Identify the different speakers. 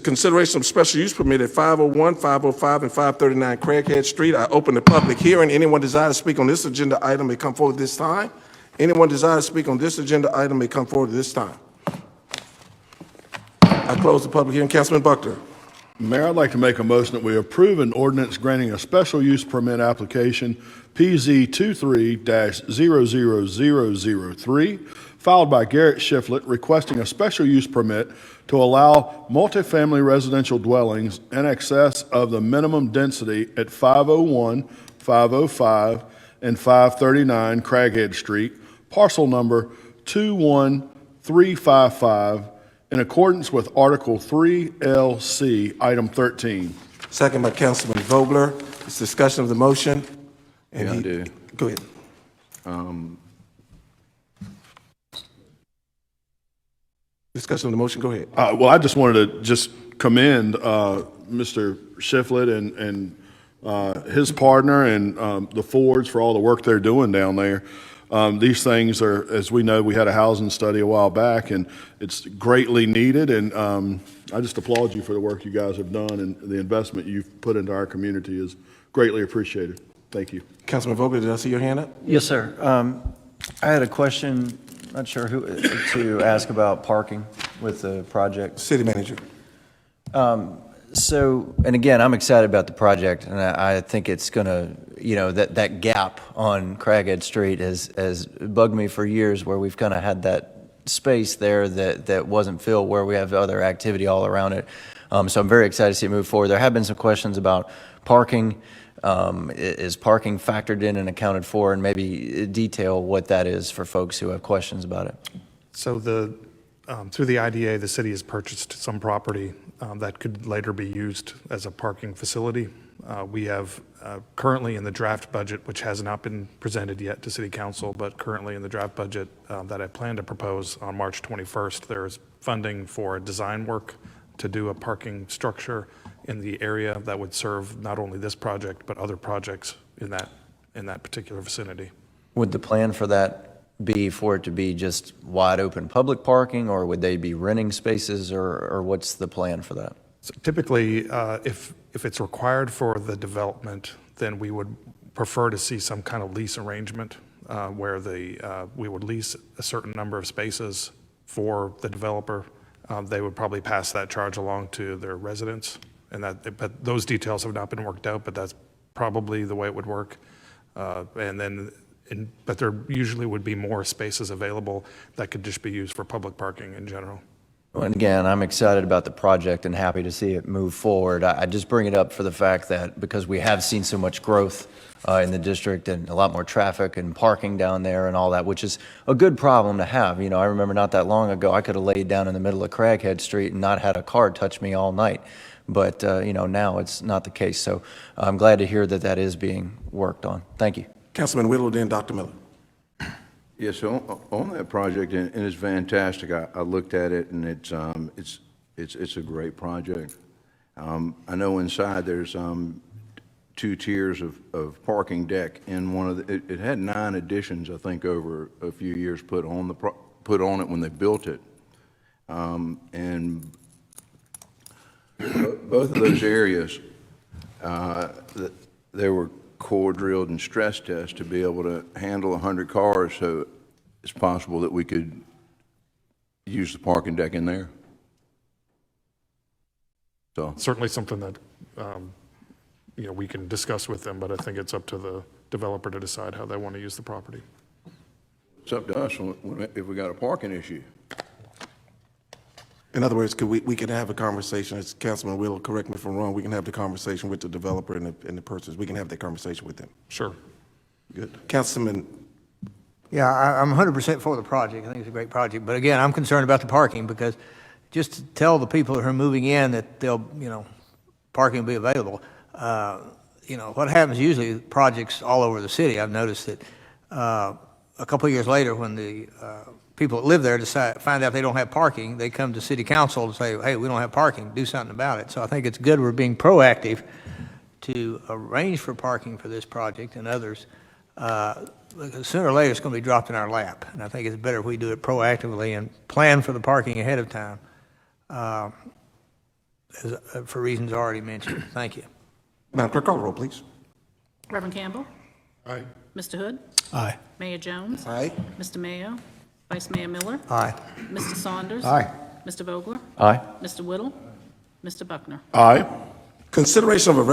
Speaker 1: consideration of special use permit at 501, 505, and 539 Craighead Street. I open the public hearing. Anyone desire to speak on this agenda item may come forward this time. Anyone desire to speak on this agenda item may come forward this time. I close the public hearing. Councilman Buckner.
Speaker 2: Mayor, I'd like to make a motion that we approve an ordinance granting a special use permit application PZ 23-00003 filed by Garrett Shiflett requesting a special use permit to allow multifamily residential dwellings in excess of the minimum density at 501, 505, and 539 Craighead Street, parcel number 21355, in accordance with Article 3 LC, Item 13.
Speaker 1: Second by Councilman Vogler. It's discussion of the motion. And
Speaker 3: I do.
Speaker 1: Go ahead. Discussion of the motion. Go ahead.
Speaker 2: Well, I just wanted to just commend Mr. Shiflett and his partner and the Fords for all the work they're doing down there. These things are, as we know, we had a housing study a while back, and it's greatly needed. And I just applaud you for the work you guys have done, and the investment you've put into our community is greatly appreciated. Thank you.
Speaker 1: Councilman Vogler, did I see your hand up?
Speaker 4: Yes, sir. I had a question, not sure who to ask about parking with the project.
Speaker 1: City manager.
Speaker 4: So, and again, I'm excited about the project, and I think it's going to, that gap on Craighead Street has bugged me for years, where we've kind of had that space there that wasn't filled, where we have other activity all around it. So I'm very excited to see it move forward. There have been some questions about parking. Is parking factored in and accounted for, and maybe detail what that is for folks who have questions about it?
Speaker 5: So through the IDA, the city has purchased some property that could later be used as a parking facility. We have currently in the draft budget, which has not been presented yet to City Council, but currently in the draft budget that I plan to propose on March 21st, there's funding for design work to do a parking structure in the area that would serve not only this project, but other projects in that particular vicinity.
Speaker 4: Would the plan for that be for it to be just wide open public parking, or would they be renting spaces, or what's the plan for that?
Speaker 5: So typically, if it's required for the development, then we would prefer to see some kind of lease arrangement where we would lease a certain number of spaces for the developer. They would probably pass that charge along to their residents, but those details have not been worked out, but that's probably the way it would work. But there usually would be more spaces available that could just be used for public parking in general.
Speaker 4: And again, I'm excited about the project and happy to see it move forward. I just bring it up for the fact that because we have seen so much growth in the district and a lot more traffic and parking down there and all that, which is a good problem to have. I remember not that long ago, I could have laid down in the middle of Craighead Street and not had a car touch me all night. But, now it's not the case. So I'm glad to hear that that is being worked on. Thank you.
Speaker 1: Councilman Whittle, then Dr. Miller.
Speaker 3: Yes, so on that project, and it's fantastic. I looked at it, and it's a great project. I know inside there's 2 tiers of parking deck, and it had 9 additions, I think, over a few years put on it when they built it, and both of those areas, they were core drilled and stress test to be able to handle 100 cars, so it's possible that we could use the parking deck in there. So
Speaker 5: Certainly something that we can discuss with them, but I think it's up to the developer to decide how they want to use the property.
Speaker 3: it's up to us if we got a parking issue.
Speaker 1: In other words, we can have a conversation, as Councilman Whittle, correct me if I'm wrong, we can have the conversation with the developer and the persons. We can have that conversation with them.
Speaker 5: Sure.
Speaker 1: Good. Councilman.
Speaker 6: Yeah, I'm 100% for the project. I think it's a great project. But again, I'm concerned about the parking, because just to tell the people who are moving in that parking will be available. What happens usually, projects all over the city, I've noticed that a couple of years later, when the people that live there find out they don't have parking, they come to city council to say, hey, we don't have parking, do something about it. So I think it's good we're being proactive to arrange for parking for this project and others. Because sooner or later it's going to be dropped in our lap. And I think it's better if we do it proactively and plan for the parking ahead of time. for reasons already mentioned. Thank you.
Speaker 1: Madam Clerk, call the roll, please.
Speaker 7: Reverend Campbell.
Speaker 2: Aye.
Speaker 7: Mr. Hood.
Speaker 6: Aye.
Speaker 7: Mayor Jones.
Speaker 1: Aye.
Speaker 7: Mr. Mayo. Vice Mayor Miller.
Speaker 6: Aye.
Speaker 7: Mr. Saunders.
Speaker 6: Aye.
Speaker 7: Mr. Vogler.
Speaker 4: Aye.
Speaker 7: Mr. Whittle. Mr. Buckner.
Speaker 2: Aye.
Speaker 1: Consideration of a